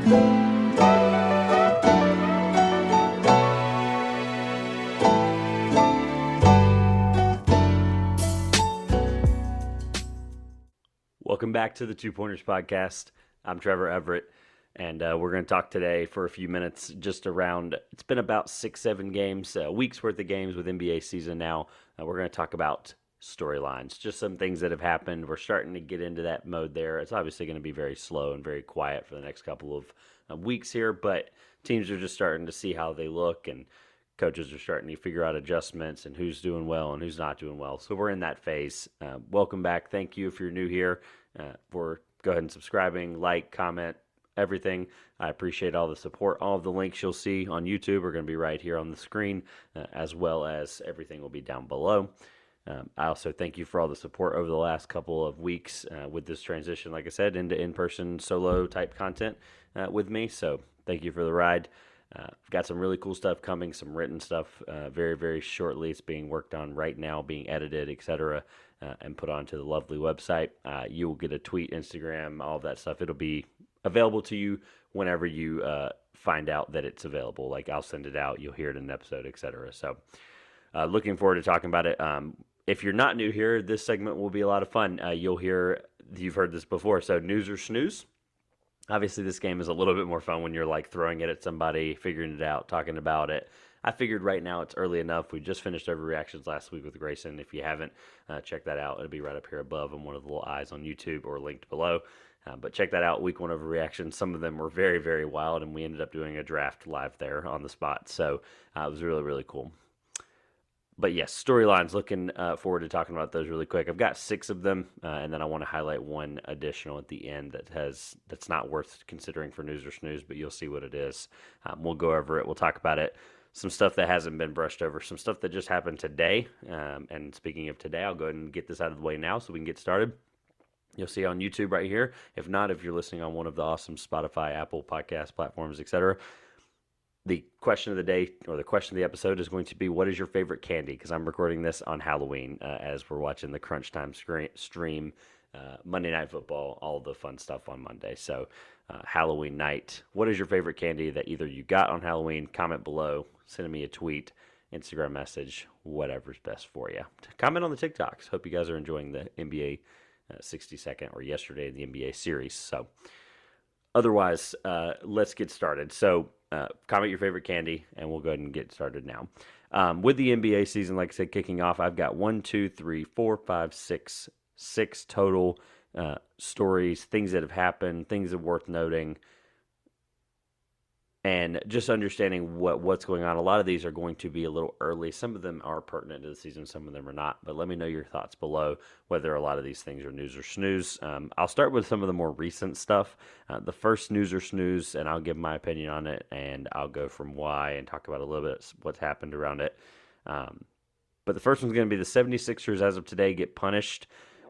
Welcome back to the Two Pointers podcast. I'm Trevor Everett, and we're going to talk today for a few minutes just around, it's been about 6-7 games, weeks worth of games with NBA season now. We're going to talk about storylines, just some things that have happened. We're starting to get into that mode there. It's obviously going to be very slow and very quiet for the next couple of weeks here, but teams are just starting to see how they look, and coaches are starting to figure out adjustments and who's doing well and who's not doing well. So we're in that phase. Welcome back. Thank you if you're new here for go ahead and subscribing, like, comment, everything. I appreciate all the support. All of the links you'll see on YouTube are going to be right here on the screen, as well as everything will be down below. I also thank you for all the support over the last couple of weeks with this transition, like I said, into in-person solo type content with me. So thank you for the ride. I've got some really cool stuff coming, some written stuff very, very shortly. It's being worked on right now, being edited, etc., and put onto the lovely website. You will get a tweet, Instagram, all of that stuff. It'll be available to you whenever you find out that it's available. Like, I'll send it out, you'll hear it in an episode, etc. So looking forward to talking about it. If you're not new here, this segment will be a lot of fun. You've heard this before, so news or snooze. Obviously, this game is a little bit more fun when you're like throwing it at somebody, figuring it out, talking about it. I figured right now it's early enough. We just finished overreactions last week with Grayson. If you haven't, check that out. It'll be right up here above on one of the little eyes on YouTube or linked below. But check that out, week one overreactions. Some of them were very, very wild, and we ended up doing a draft live there on the spot. So it was really, really cool. But yes, storylines, looking forward to talking about those really quick. I've got 6 of them, and then I want to highlight one additional at the end that's not worth considering for news or snooze, but you'll see what it is. We'll go over it. We'll talk about it. Some stuff that hasn't been brushed over, some stuff that just happened today. And speaking of today, I'll go ahead and get this out of the way now so we can get started. You'll see on YouTube right here. If not, if you're listening on one of the awesome Spotify, Apple podcast platforms, etc., the question of the day, or the question of the episode, is going to be, what is your favorite candy? Because I'm recording this on Halloween as we're watching the Crunch Time stream, Monday Night Football, all the fun stuff on Monday. So Halloween night, what is your favorite candy that either you got on Halloween? Comment below, send me a tweet, Instagram message, whatever's best for you. Comment on the TikToks. Hope you guys are enjoying the NBA 60-second or yesterday the NBA series. So otherwise, let's get started. So comment your favorite candy, and we'll go ahead and get started now. With the NBA season, like I said, kicking off, I've got 6 total stories, things that have happened, things that are worth noting, and just understanding what's going on. A lot of these are going to be a little early. Some of them are pertinent to the season, some of them are not. But let me know your thoughts below, whether a lot of these things are news or snooze. I'll start with some of the more recent stuff. The first news or snooze, and I'll give my opinion on it, and I'll go from why and talk about a little bit what's happened around it. But the first one's going to be the 76ers, as of today, get punished.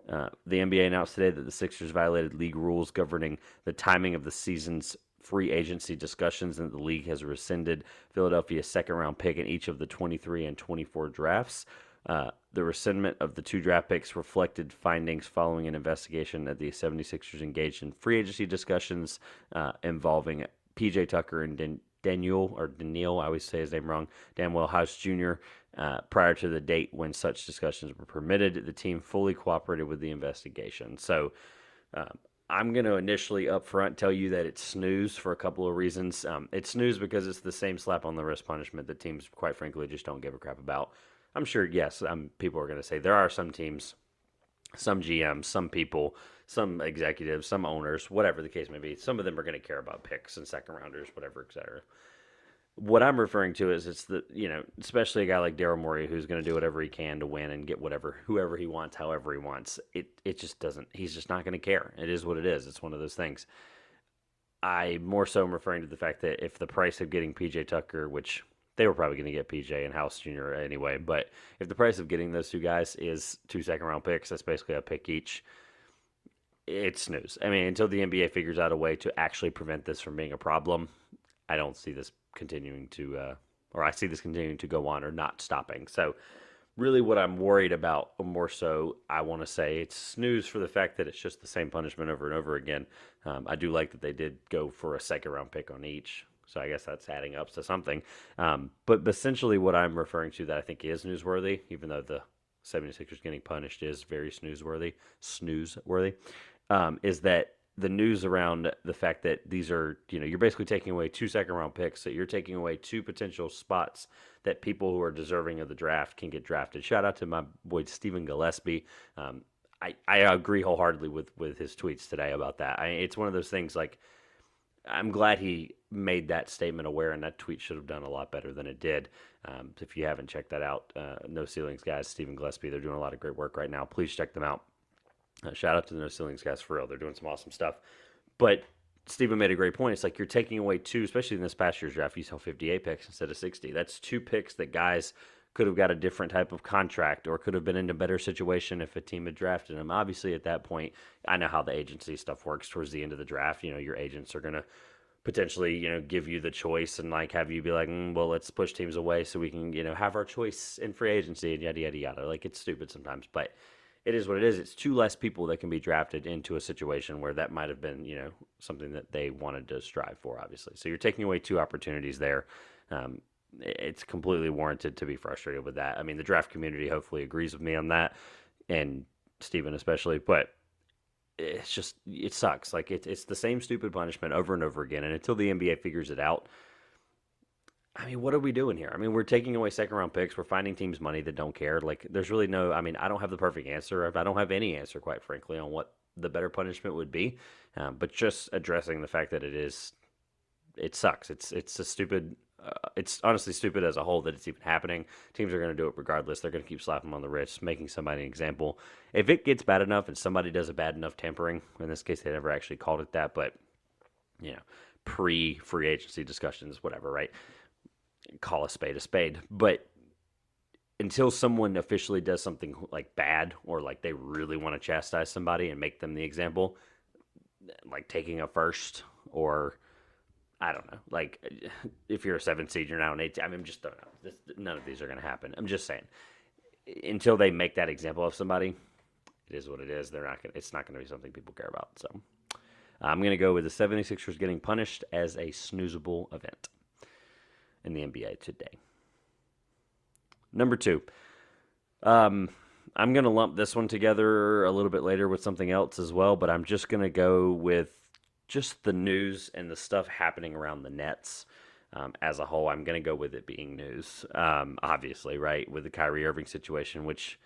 The NBA announced today that the Sixers violated league rules governing the timing of the season's free agency discussions, and the league has rescinded Philadelphia's second-round pick in each of the 23 and 24 drafts. The rescindment of the 2 draft picks reflected findings following an investigation that the 76ers engaged in free agency discussions involving P.J. Tucker and Daniel, I always say his name wrong, Danuel House Jr., prior to the date when such discussions were permitted. The team fully cooperated with the investigation. So I'm going to initially up front tell you that it's snooze for a couple of reasons. It's snooze because it's the same slap on the wrist punishment that teams, quite frankly, just don't give a crap about. I'm sure, yes, people are going to say there are some teams, some GMs, some people, some executives, some owners, whatever the case may be. Some of them are going to care about picks and second rounders, whatever, et cetera. What I'm referring to is it's especially a guy like Daryl Morey who's going to do whatever he can to win and get whoever he wants, however he wants. It just doesn't. He's just not going to care. It is what it is. It's one of those things. I more so am referring to the fact that if the price of getting P.J. Tucker, which they were probably going to get P.J. and House Jr. anyway, but if the price of getting those 2 guys is 2 second-round picks, that's basically a pick each. It's snooze. I mean, until the NBA figures out a way to actually prevent this from being a problem, I don't see this continuing to, or I see this continuing to go on or not stopping. So really what I'm worried about, or more so, I want to say it's snooze for the fact that it's just the same punishment over and over again. I do like that they did go for a second round pick on each. So I guess that's adding up to something. But essentially what I'm referring to that I think is newsworthy, even though the 76ers getting punished is very snooze-worthy, is that the news around the fact that these are, you're basically taking away 2 second-round picks, that you're taking away 2 potential spots that people who are deserving of the draft can get drafted. Shout out to my boy Stephen Gillespie. I agree wholeheartedly with his tweets today about that. It's one of those things like, I'm glad he made that statement aware, and that tweet should have done a lot better than it did. If you haven't checked that out, No Ceilings guys, Stephen Gillespie, they're doing a lot of great work right now. Please check them out. Shout out to the No Ceilings guys for real. They're doing some awesome stuff. But Stephen made a great point. It's like you're taking away 2, especially in this past year's draft, you saw 58 picks instead of 60. That's 2 picks that guys could have got a different type of contract or could have been in a better situation if a team had drafted them. Obviously, at that point, I know how the agency stuff works towards the end of the draft. Your agents are going to potentially, give you the choice and like have you be like, well, let's push teams away so we can, have our choice in free agency and yada, yada, yada. Like, it's stupid sometimes, but it is what it is. It's 2 less people that can be drafted into a situation where that might have been, something that they wanted to strive for, obviously. So you're taking away 2 opportunities there. It's completely warranted to be frustrated with that. I mean, the draft community hopefully agrees with me on that, and Steven especially, but it's just, it sucks. Like, it's the same stupid punishment over and over again, and until the NBA figures it out, I mean, what are we doing here? I mean, we're taking away second-round picks. We're finding teams money that don't care. Like, there's really no, I mean, I don't have the perfect answer. I don't have any answer, quite frankly, on what the better punishment would be, but just addressing the fact that it sucks. It's a stupid, it's honestly stupid as a whole that it's even happening. Teams are going to do it regardless. They're going to keep slapping them on the wrist, making somebody an example. If it gets bad enough and somebody does a bad enough tampering, in this case they never actually called it that, but pre-free agency discussions, whatever, right? Call a spade. But until someone officially does something like bad or like they really want to chastise somebody and make them the example, like taking a first or I don't know, like if you're a 7 seed, you're now an 8. I mean, I'm just throwing out. None of these are going to happen. I'm just saying, until they make that example of somebody, it is what it is. It's not going to be something people care about. So I'm going to go with the 76ers getting punished as a snoozable event in the NBA today. Number 2. I'm going to lump this one together a little bit later with something else as well, but I'm just going to go with just the news and the stuff happening around the Nets as a whole. I'm going to go with it being news, obviously, right, with the Kyrie Irving situation, which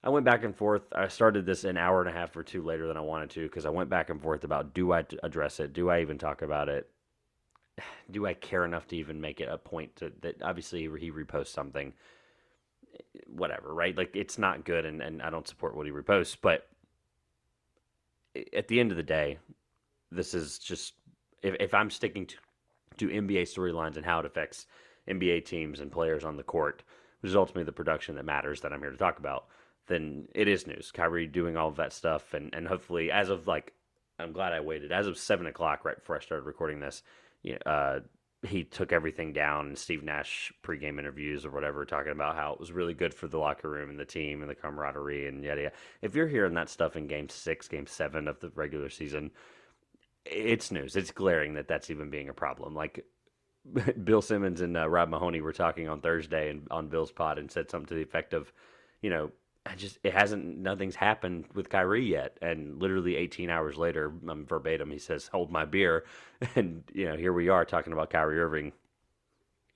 I went back and forth. I started this an hour and a half or 2 later than I wanted to because I went back and forth about, do I address it? Do I even talk about it? Do I care enough to even make it a point that obviously he reposts something, whatever, right? Like, it's not good, and I don't support what he reposts, but at the end of the day, this is just, if I'm sticking to NBA storylines and how it affects NBA teams and players on the court, which is ultimately the production that matters that I'm here to talk about, then it is news. Kyrie doing all of that stuff, and hopefully, as of like, I'm glad I waited. As of 7 o'clock, right before I started recording this, he took everything down, and Steve Nash pregame interviews or whatever, talking about how it was really good for the locker room and the team and the camaraderie and yada yada. If you're hearing that stuff in Game 6, Game 7 of the regular season, it's news. It's glaring that that's even being a problem. Like, Bill Simmons and Rob Mahoney were talking on Thursday and on Bill's pod and said something to the effect of, nothing's happened with Kyrie yet. And literally 18 hours later, verbatim, he says, hold my beer. And, here we are talking about Kyrie Irving,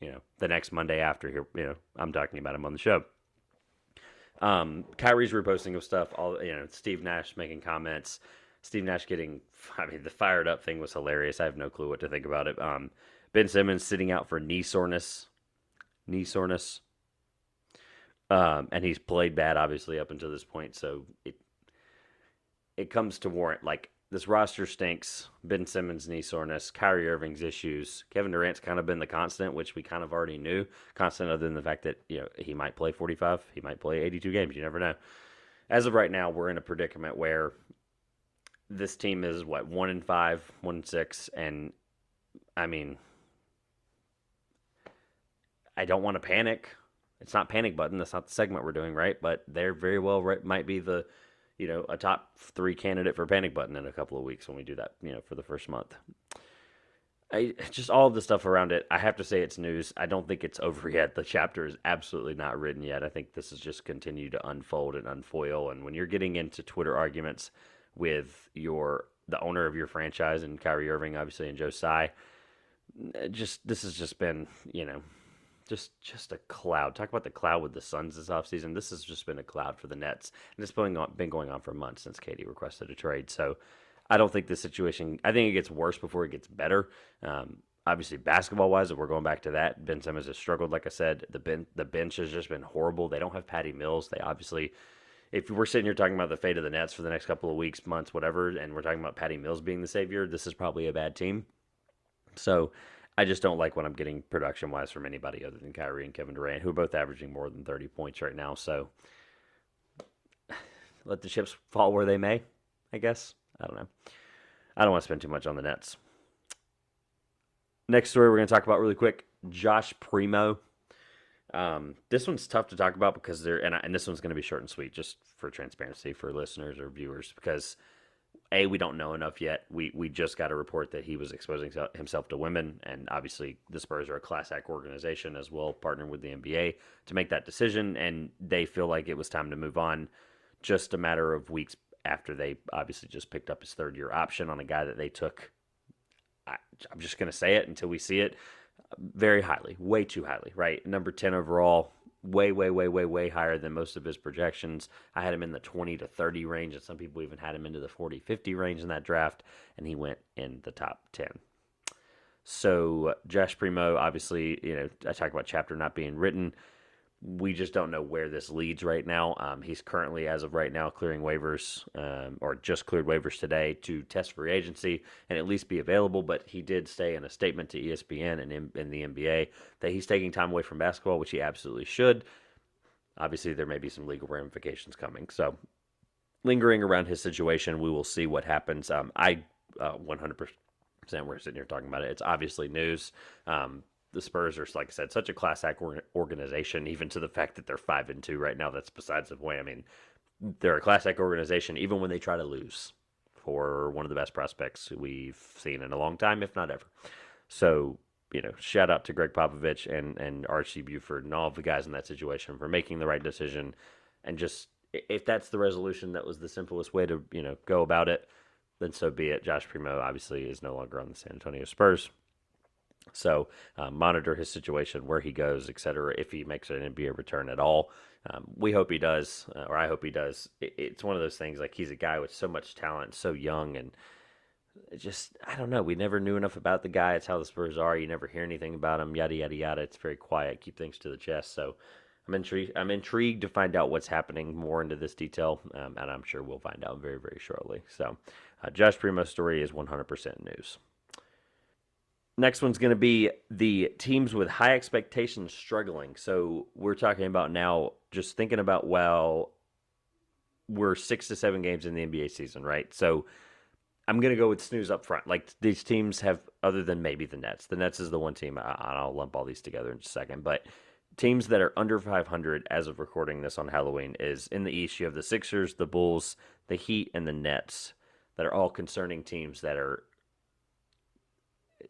the next Monday after here, I'm talking about him on the show. Kyrie's reposting of stuff, Steve Nash making comments, Steve Nash getting, the fired up thing was hilarious. I have no clue what to think about it. Ben Simmons sitting out for knee soreness. And he's played bad, obviously, up until this point. So it comes to warrant, like, this roster stinks. Ben Simmons' knee soreness, Kyrie Irving's issues. Kevin Durant's kind of been the constant, which we kind of already knew. Constant other than the fact that, he might play 45. He might play 82 games. You never know. As of right now, we're in a predicament where this team is, 1-5, 1-6. And, I mean, I don't want to panic. It's not panic button. That's not the segment we're doing, right? But they're very well might be the, a top 3 candidate for panic button in a couple of weeks when we do that, for the first month. Just all of the stuff around it, I have to say it's news. I don't think it's over yet. The chapter is absolutely not written yet. I think this has just continued to unfold and unfoil. And when you're getting into Twitter arguments with the owner of your franchise and Kyrie Irving, obviously, and Joe Tsai, this has just been, just a cloud. Talk about the cloud with the Suns this offseason. This has just been a cloud for the Nets. And it's been going on for months since Katie requested a trade. So I don't think this situation, I think it gets worse before it gets better. Obviously, basketball-wise, if we're going back to that, Ben Simmons has struggled, like I said. The bench has just been horrible. They don't have Patty Mills. They obviously, if we're sitting here talking about the fate of the Nets for the next couple of weeks, months, whatever, and we're talking about Patty Mills being the savior, this is probably a bad team. So I just don't like what I'm getting production-wise from anybody other than Kyrie and Kevin Durant, who are both averaging more than 30 points right now. So let the chips fall where they may, I guess. I don't know. I don't want to spend too much on the Nets. Next story we're going to talk about really quick, Josh Primo. This one's tough to talk about because and this one's going to be short and sweet, just for transparency for listeners or viewers, because we don't know enough yet. We just got a report that he was exposing himself to women, and obviously the Spurs are a class act organization as well, partnering with the NBA to make that decision, and they feel like it was time to move on. Just a matter of weeks after they obviously just picked up his third-year option on a guy that they took, I'm just going to say it until we see it, very highly, way too highly, right? Number 10 overall, way, way, way, way, way higher than most of his projections. I had him in the 20 to 30 range, and some people even had him into the 40, 50 range in that draft, and he went in the top 10. So Josh Primo, obviously, I talk about chapter not being written. We just don't know where this leads right now. He's currently, as of right now, clearing waivers, or just cleared waivers today to test free agency and at least be available. But he did say in a statement to ESPN and in the NBA that he's taking time away from basketball, which he absolutely should. Obviously, there may be some legal ramifications coming. So, lingering around his situation, we will see what happens. 100%, we're sitting here talking about it. It's obviously news. The Spurs are, like I said, such a class act organization, even to the fact that they're 5-2 right now. That's besides the point. I mean, they're a class act organization, even when they try to lose for one of the best prospects we've seen in a long time, if not ever. So, shout out to Greg Popovich and Archie Buford and all of the guys in that situation for making the right decision. And just, if that's the resolution that was the simplest way to, go about it, then so be it. Josh Primo obviously is no longer on the San Antonio Spurs. So monitor his situation, where he goes, etc. If he makes an NBA return at all, we hope he does, or I hope he does. It's one of those things, like, he's a guy with so much talent, so young, and just, I don't know. We never knew enough about the guy. It's how the Spurs are. You never hear anything about him. Yada yada yada. It's very quiet. Keep things to the chest. So I'm intrigued to find out what's happening more into this detail, and I'm sure we'll find out very, very shortly. So Josh Primo's story is 100% news. Next one's going to be the teams with high expectations struggling. So we're talking about now, just thinking about, we're 6 to 7 games in the NBA season, right? So I'm going to go with Snooze up front. Like, these teams have, other than maybe the Nets. The Nets is the one team, I'll lump all these together in just a second. But teams that are under 500 as of recording this on Halloween is in the East. You have the Sixers, the Bulls, the Heat, and the Nets that are all concerning teams that are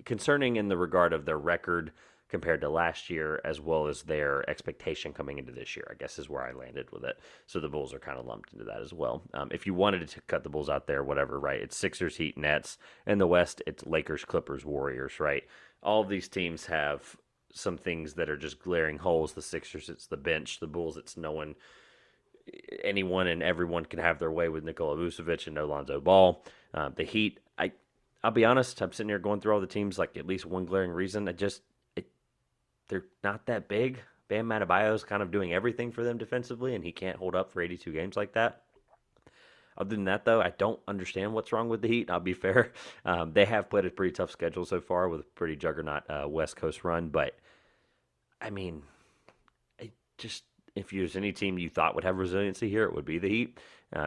concerning in the regard of their record compared to last year, as well as their expectation coming into this year, I guess is where I landed with it. So the Bulls are kind of lumped into that as well. If you wanted to cut the Bulls out there, whatever, right? It's Sixers, Heat, Nets. In the West, it's Lakers, Clippers, Warriors, right? All of these teams have some things that are just glaring holes. The Sixers, it's the bench. The Bulls, it's no one, anyone and everyone can have their way with Nikola Vucevic and no Lonzo Ball. The Heat, I'll be honest, I'm sitting here going through all the teams, like, at least one glaring reason. They're not that big. Bam Adebayo's kind of doing everything for them defensively, and he can't hold up for 82 games like that. Other than that, though, I don't understand what's wrong with the Heat. I'll be fair. They have played a pretty tough schedule so far with a pretty juggernaut West Coast run. But, I mean, if there's any team you thought would have resiliency here, it would be the Heat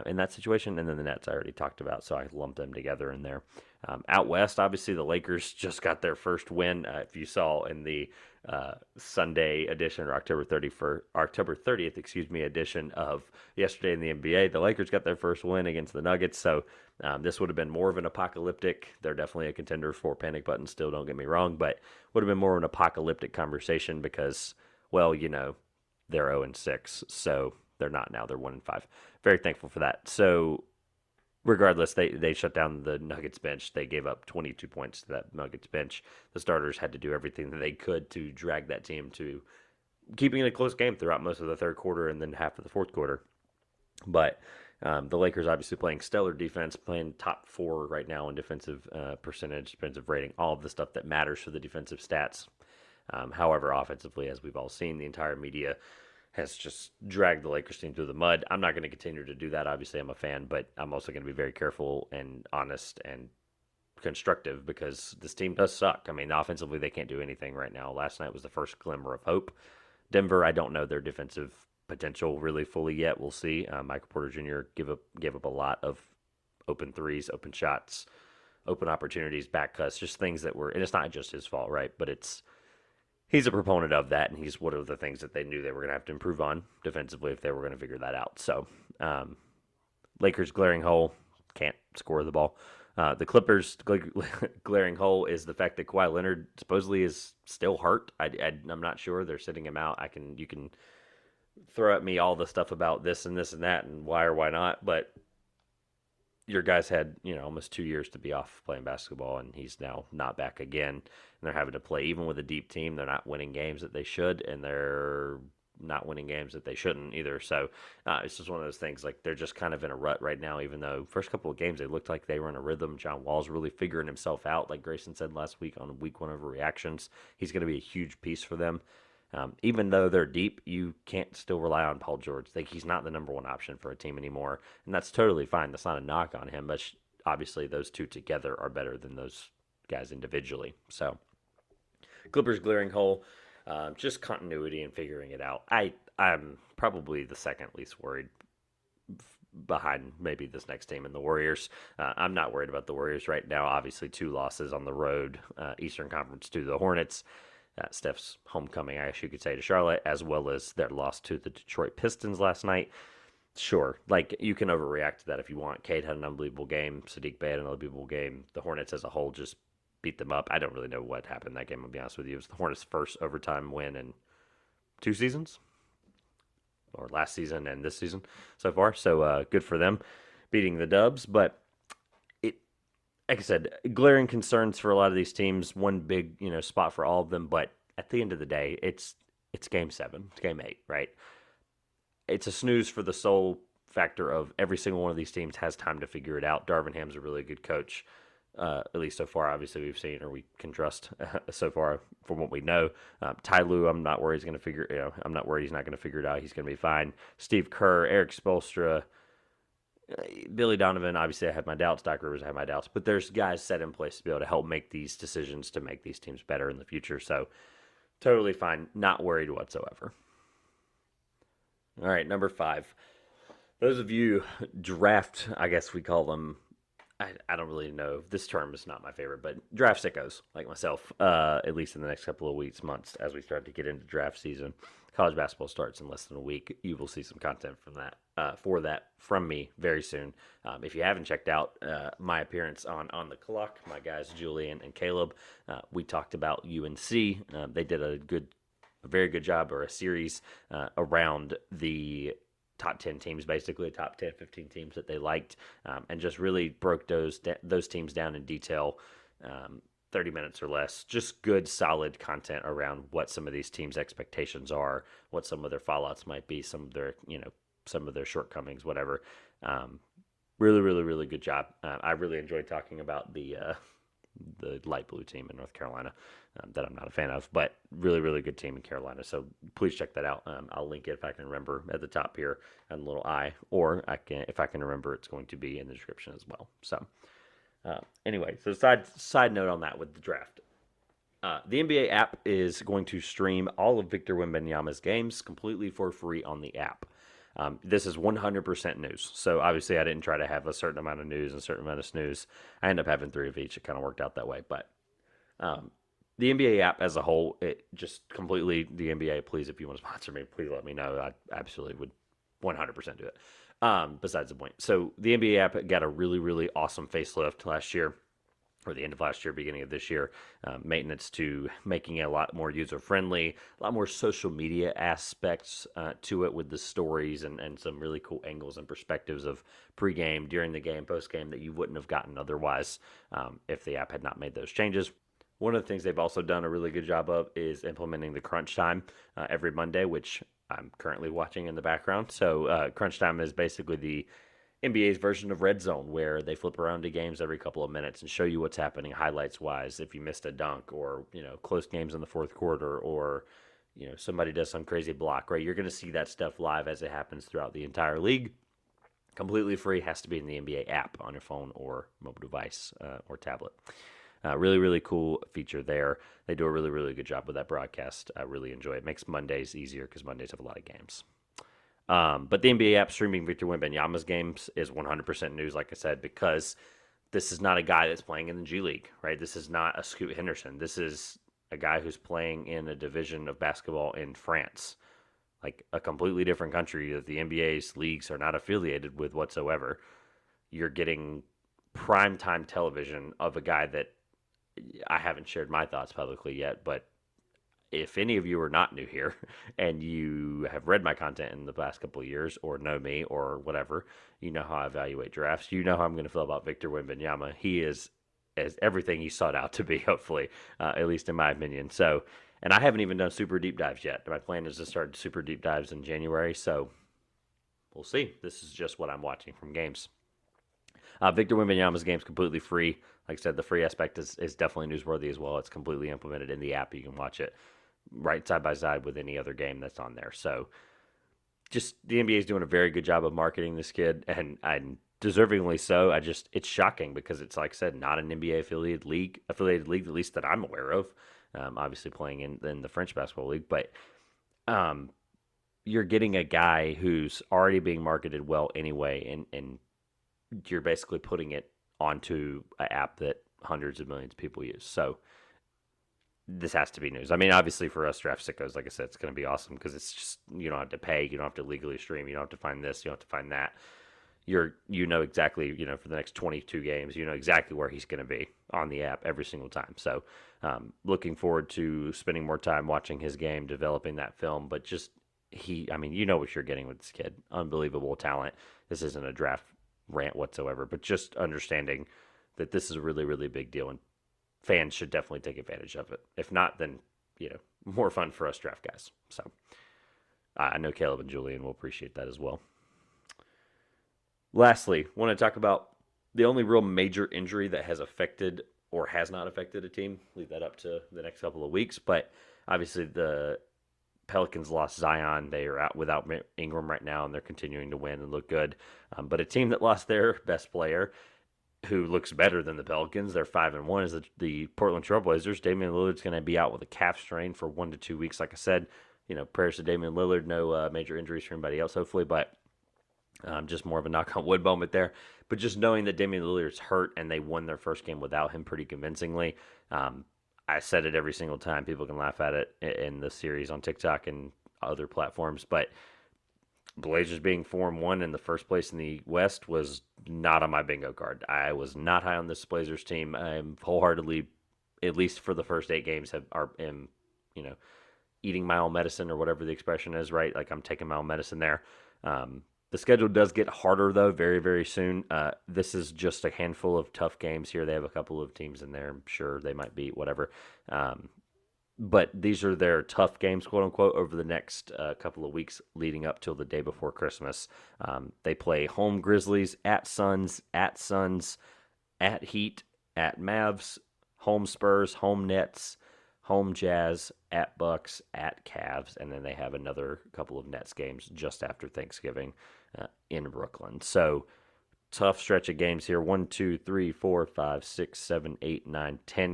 in that situation. And then the Nets I already talked about, so I lumped them together in there. Out west, obviously, the Lakers just got their first win. If you saw in the Sunday edition or October 30th, edition of yesterday in the NBA, the Lakers got their first win against the Nuggets. So this would have been more of an apocalyptic. They're definitely a contender for panic button still, don't get me wrong, but would have been more of an apocalyptic conversation because, well, they're 0-6, so they're not now. They're 1-5. Very thankful for that. So regardless, they shut down the Nuggets bench. They gave up 22 points to that Nuggets bench. The starters had to do everything that they could to drag that team to keeping it a close game throughout most of the third quarter and then half of the fourth quarter. But the Lakers obviously playing stellar defense, playing top 4 right now in defensive percentage, defensive rating, all of the stuff that matters for the defensive stats. However, offensively, as we've all seen, the entire media has just dragged the Lakers team through the mud. I'm not going to continue to do that. Obviously, I'm a fan, but I'm also going to be very careful and honest and constructive because this team does suck. I mean, offensively, they can't do anything right now. Last night was the first glimmer of hope. Denver, I don't know their defensive potential really fully yet. We'll see. Michael Porter Jr. gave up a lot of open threes, open shots, open opportunities, back cuts, just things that were, and it's not just his fault, right? But he's a proponent of that, and he's one of the things that they knew they were going to have to improve on defensively if they were going to figure that out. So, Lakers' glaring hole, can't score the ball. The Clippers' glaring hole is the fact that Kawhi Leonard supposedly is still hurt. I'm not sure. They're sitting him out. You can throw at me all the stuff about this and this and that and why or why not, but your guys had, almost 2 years to be off playing basketball, and he's now not back again. And they're having to play, even with a deep team, they're not winning games that they should, and they're not winning games that they shouldn't either. So it's just one of those things, like they're just kind of in a rut right now, even though first couple of games they looked like they were in a rhythm. John Wall's really figuring himself out, like Grayson said last week on week 1 overreactions. He's going to be a huge piece for them. Even though they're deep, you can't still rely on Paul George. Like, he's not the number one option for a team anymore, and that's totally fine. That's not a knock on him, but obviously those two together are better than those guys individually. So, Clippers' glaring hole, just continuity and figuring it out. I'm probably the second least worried behind maybe this next team and the Warriors. I'm not worried about the Warriors right now. Obviously, 2 losses on the road, Eastern Conference to the Hornets. Steph's homecoming, I guess you could say, to Charlotte, as well as their loss to the Detroit Pistons last night. Sure, like, you can overreact to that if you want. Cade had an unbelievable game. Sadiq Bey had an unbelievable game. The Hornets as a whole just beat them up. I don't really know what happened in that game, I'll be honest with you. It was the Hornets' first overtime win in 2 seasons, or last season and this season so far. So good for them beating the Dubs. But like I said, glaring concerns for a lot of these teams. One big, spot for all of them. But at the end of the day, it's Game 7. It's Game 8, right? It's a snooze for the sole factor of every single one of these teams has time to figure it out. Darvin Ham's a really good coach, at least so far. Obviously, we've seen, or we can trust so far from what we know. Ty Lue, I'm not worried he's going to figure. I'm not worried he's not going to figure it out. He's going to be fine. Steve Kerr, Eric Spoelstra, Billy Donovan, obviously I have my doubts. Doc Rivers, I have my doubts. But there's guys set in place to be able to help make these decisions to make these teams better in the future. So, totally fine. Not worried whatsoever. All right, number 5. Those of you draft, I guess we call them, I don't really know. This term is not my favorite, but draft sickos like myself, at least in the next couple of weeks, months, as we start to get into draft season. College basketball starts in less than a week. You will see some content from that from me very soon. If you haven't checked out my appearance on the clock, my guys Julian and Caleb, we talked about UNC. They did a very good job, or a series around the top 10 teams, basically top 10, 15 teams that they liked, and just really broke those teams down in detail. 30 minutes or less, just good, solid content around what some of these teams' expectations are, what some of their fallouts might be, some of their shortcomings, whatever. Really, really, really good job. I really enjoyed talking about the light blue team in North Carolina that I'm not a fan of, but really, really good team in Carolina. So please check that out. I'll link it if I can remember at the top here on the little I, or if I can remember, it's going to be in the description as well. So. Anyway, so side note on that with the draft. The NBA app is going to stream all of Victor Wembanyama's games completely for free on the app. This is 100% news. So obviously I didn't try to have a certain amount of news and a certain amount of snooze. I ended up having 3 of each. It kind of worked out that way. But the NBA app as a whole, it just completely, the NBA, please, if you want to sponsor me, please let me know. I absolutely would 100% do it. Besides the point. So the NBA app got a really, really awesome facelift last year, or the end of last year, beginning of this year. Maintenance to making it a lot more user-friendly, a lot more social media aspects to it with the stories and some really cool angles and perspectives of pregame, during the game, postgame that you wouldn't have gotten otherwise if the app had not made those changes. One of the things they've also done a really good job of is implementing the crunch time every Monday, which I'm currently watching in the background. So crunch time is basically the NBA's version of Red Zone, where they flip around to games every couple of minutes and show you what's happening highlights-wise. If you missed a dunk, or close games in the fourth quarter, or somebody does some crazy block, right? You're going to see that stuff live as it happens throughout the entire league. Completely free, has to be in the NBA app on your phone or mobile device or tablet. Really, really cool feature there. They do a really, really good job with that broadcast. I really enjoy it. Makes Mondays easier because Mondays have a lot of games. But the NBA app streaming Victor Wembanyama's games is 100% news, like I said, because this is not a guy that's playing in the G League, right? This is not a Scoot Henderson. This is a guy who's playing in a division of basketball in France, like a completely different country that the NBA's leagues are not affiliated with whatsoever. You're getting primetime television of a guy that I haven't shared my thoughts publicly yet, but if any of you are not new here and you have read my content in the past couple of years or know me or whatever, you know how I evaluate drafts. You know how I'm going to feel about Victor Wembanyama. He is as everything he sought out to be, hopefully, at least in my opinion. So, and I haven't even done super deep dives yet. My plan is to start super deep dives in January. So we'll see. This is just what I'm watching from games. Victor Wembanyama's game's completely free. Like I said, the free aspect is definitely newsworthy as well. It's completely implemented in the app. You can watch it right side by side with any other game that's on there. So just the NBA is doing a very good job of marketing this kid, and deservingly so. It's shocking because it's, like I said, not an NBA affiliated league, at least that I'm aware of. Obviously playing in the French basketball league, but you're getting a guy who's already being marketed well anyway, and you're basically putting it onto an app that hundreds of millions of people use. So this has to be news. I mean, obviously for us draft sickos, like I said, it's going to be awesome because it's just, you don't have to pay, you don't have to legally stream, you don't have to find this, you don't have to find that. You know exactly, for the next 22 games, you know exactly where he's going to be on the app every single time. So looking forward to spending more time watching his game, developing that film, but just you know what you're getting with this kid. Unbelievable talent. This isn't a draft rant whatsoever, but just understanding that this is a really, really big deal, and fans should definitely take advantage of it. If not, then more fun for us draft guys. So I know Caleb and Julian will appreciate that as well. Lastly, want to talk about the only real major injury that has affected or has not affected a team. Leave that up to the next couple of weeks, but obviously the Pelicans lost Zion. They are out without Ingram right now, and they're continuing to win and look good. But a team that lost their best player, who looks better than the Pelicans, they're 5-1, is the Portland Trailblazers. Damian Lillard's going to be out with a calf strain for 1 to 2 weeks. Like I said, prayers to Damian Lillard. No major injuries for anybody else, hopefully, but just more of a knock on wood moment there. But just knowing that Damian Lillard's hurt and they won their first game without him pretty convincingly. I said it every single time. People can laugh at it in the series on TikTok and other platforms, but Blazers being 4-1 in the first place in the West was not on my bingo card. I was not high on this Blazers team. I'm wholeheartedly, at least for the first 8 games, am eating my own medicine, or whatever the expression is, right? Like, I'm taking my own medicine there. The schedule does get harder, though, very, very soon. This is just a handful of tough games here. They have a couple of teams in there. I'm sure they might beat, whatever. But these are their tough games, quote unquote, over the next couple of weeks leading up till the day before Christmas. They play home Grizzlies, at Suns, at Heat, at Mavs, home Spurs, home Nets, home Jazz, at Bucks, at Cavs, and then they have another couple of Nets games just after Thanksgiving in Brooklyn. So tough stretch of games here. 10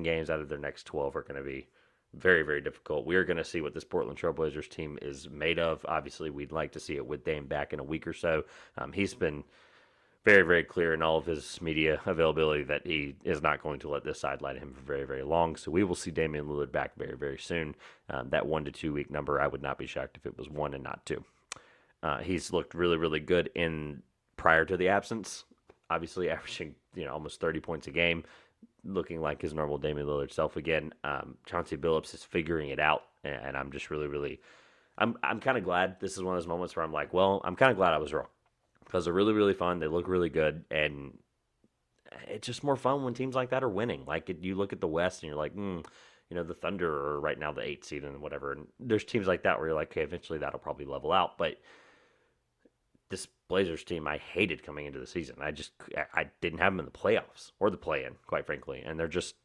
games out of their next 12 are going to be Very, very difficult. We are going to see what this Portland Trailblazers team is made of. Obviously, we'd like to see it with Dame back in a week or so. He's been very, very clear in all of his media availability that he is not going to let this sideline him for very, very long. So we will see Damian Lillard back very, very soon. That 1 to 2 week number, I would not be shocked if it was 1 and not 2. He's looked really, really good in prior to the absence. Obviously, averaging almost 30 points a game, looking like his normal Damian Lillard self again. Chauncey Billups is figuring it out, and I'm just really, really, I'm kind of glad. This is one of those moments where I'm like, well, I'm kind of glad I was wrong, because they're really, really fun. They look really good, and it's just more fun when teams like that are winning. Like, you look at the West, and you're like, the Thunder are right now the 8th seed and whatever. And there's teams like that where you're like, okay, eventually that'll probably level out. But this Blazers team, I hated coming into the season. I didn't have them in the playoffs or the play-in, quite frankly. And they're just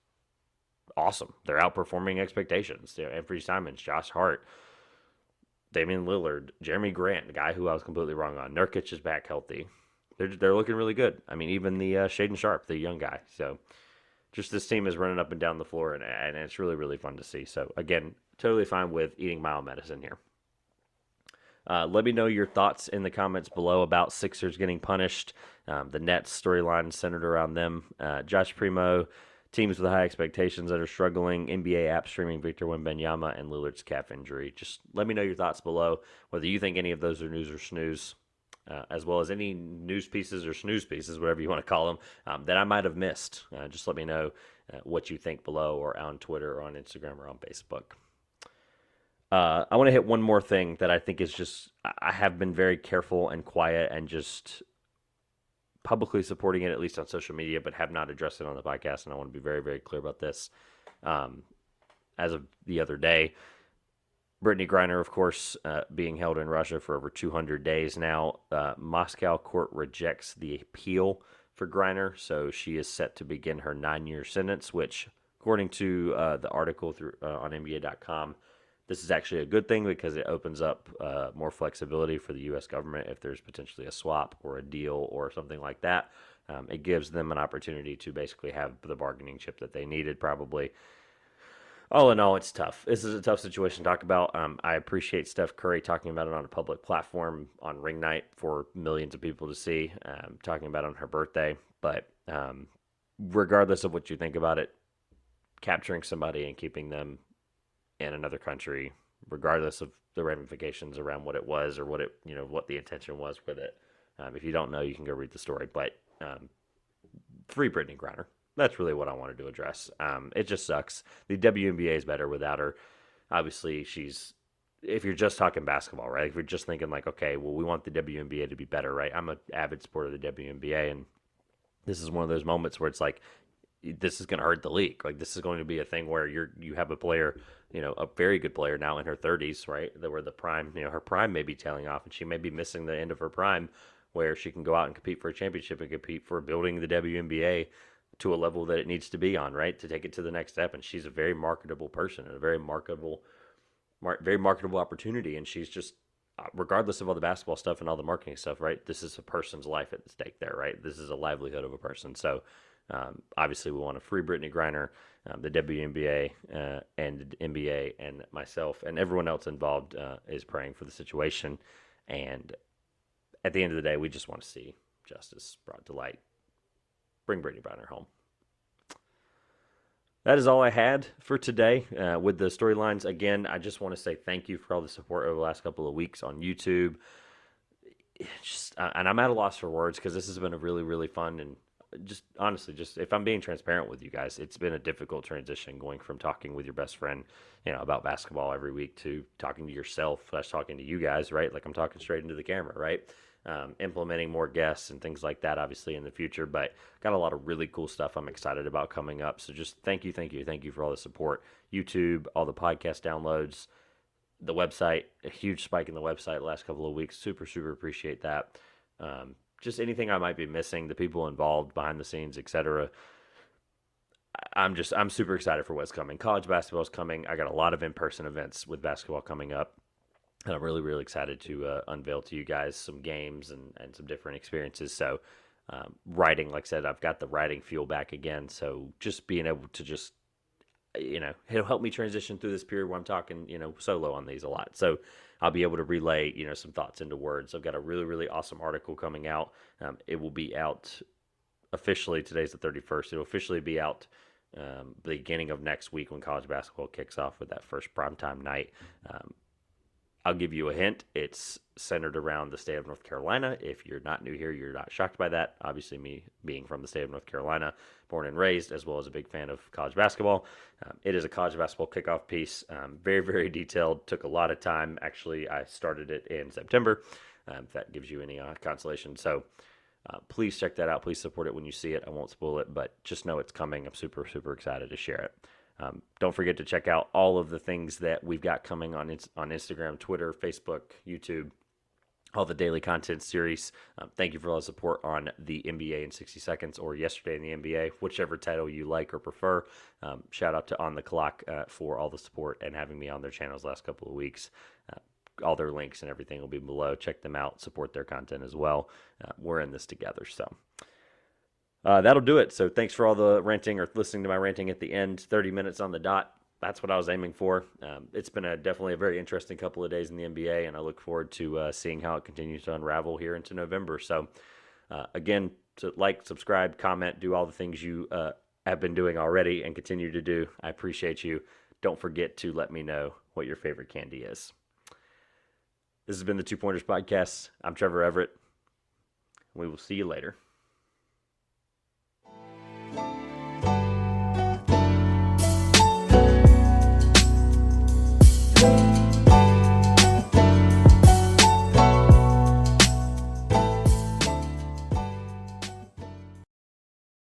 awesome. They're outperforming expectations. Anthony Simons, Josh Hart, Damian Lillard, Jeremy Grant, the guy who I was completely wrong on. Nurkic is back healthy. They're looking really good. I mean, even the Shaedon Sharpe, the young guy. So just this team is running up and down the floor, and it's really, really fun to see. So, again, totally fine with eating mild medicine here. Let me know your thoughts in the comments below about Sixers getting punished. The Nets storyline centered around them. Josh Primo, teams with high expectations that are struggling, NBA app streaming Victor Wembanyama, and Lillard's calf injury. Just let me know your thoughts below, whether you think any of those are news or snooze, as well as any news pieces or snooze pieces, whatever you want to call them, that I might have missed. Just let me know what you think below, or on Twitter, or on Instagram, or on Facebook. I want to hit one more thing that I think is just, I have been very careful and quiet and just publicly supporting it, at least on social media, but have not addressed it on the podcast, and I want to be very, very clear about this. As of the other day, Brittany Griner, of course, being held in Russia for over 200 days now. Moscow court rejects the appeal for Griner, so she is set to begin her 9-year sentence, which, according to the article on NBA.com, this is actually a good thing because it opens up more flexibility for the U.S. government if there's potentially a swap or a deal or something like that. It gives them an opportunity to basically have the bargaining chip that they needed, probably. All in all, it's tough. This is a tough situation to talk about. I appreciate Steph Curry talking about it on a public platform on ring night for millions of people to see, talking about it on her birthday. But regardless of what you think about it, capturing somebody and keeping them in another country, regardless of the ramifications around what it was or what the intention was with it. If you don't know, you can go read the story. But free Brittany Griner. That's really what I wanted to address. It just sucks. The WNBA is better without her. Obviously, if you're just talking basketball, right? If you're just thinking like, okay, well, we want the WNBA to be better, right? I'm an avid supporter of the WNBA, and this is one of those moments where it's like, this is going to hurt the league. Like, this is going to be a thing where you have a player, a very good player now in her 30s, right? Where the prime, her prime may be tailing off, and she may be missing the end of her prime, where she can go out and compete for a championship and compete for building the WNBA to a level that it needs to be on, right? To take it to the next step. And she's a very marketable person and a very marketable opportunity. And she's just, regardless of all the basketball stuff and all the marketing stuff, right? This is a person's life at stake there, right? This is a livelihood of a person. So, obviously, we want to free Brittany Griner, the WNBA, and the NBA, and myself, and everyone else involved is praying for the situation. And at the end of the day, we just want to see justice brought to light. Bring Brittany Griner home. That is all I had for today with the storylines. Again, I just want to say thank you for all the support over the last couple of weeks on YouTube. And I'm at a loss for words because this has been a really, really fun and just honestly, if I'm being transparent with you guys, it's been a difficult transition going from talking with your best friend, about basketball every week to talking to yourself, talking to you guys, right? Like I'm talking straight into the camera, right? Implementing more guests and things like that, obviously in the future, but got a lot of really cool stuff I'm excited about coming up. So just thank you for all the support. YouTube, all the podcast downloads, the website, a huge spike in the website the last couple of weeks. Super, super appreciate that. Just anything I might be missing, the people involved behind the scenes, etc. I'm super excited for what's coming. College basketball is coming. I got a lot of in-person events with basketball coming up. And I'm really, really excited to unveil to you guys some games and some different experiences. So writing, like I said, I've got the writing fuel back again. So just being able to it'll help me transition through this period where I'm talking, solo on these a lot. So I'll be able to relay, some thoughts into words. I've got a really, really awesome article coming out. It will be out officially. Today's the 31st. It'll officially be out beginning of next week when college basketball kicks off with that first primetime night. I'll give you a hint. It's centered around the state of North Carolina. If you're not new here, you're not shocked by that. Obviously, me being from the state of North Carolina, born and raised, as well as a big fan of college basketball. It is a college basketball kickoff piece. Very, very detailed. Took a lot of time. Actually, I started it in September, if that gives you any consolation. So please check that out. Please support it when you see it. I won't spoil it, but just know it's coming. I'm super, super excited to share it. Don't forget to check out all of the things that we've got coming on Instagram, Twitter, Facebook, YouTube, all the daily content series. Thank you for all the support on the NBA in 60 Seconds or Yesterday in the NBA, whichever title you like or prefer. Shout out to On the Clock for all the support and having me on their channels last couple of weeks. All their links and everything will be below. Check them out. Support their content as well. We're in this together, so... that'll do it. So thanks for all the ranting or listening to my ranting at the end. 30 minutes on the dot. That's what I was aiming for. It's been definitely a very interesting couple of days in the NBA, and I look forward to seeing how it continues to unravel here into November. So again, to like, subscribe, comment, do all the things you have been doing already and continue to do. I appreciate you. Don't forget to let me know what your favorite candy is. This has been the Two Pointers Podcast. I'm Trevor Everett. We will see you later.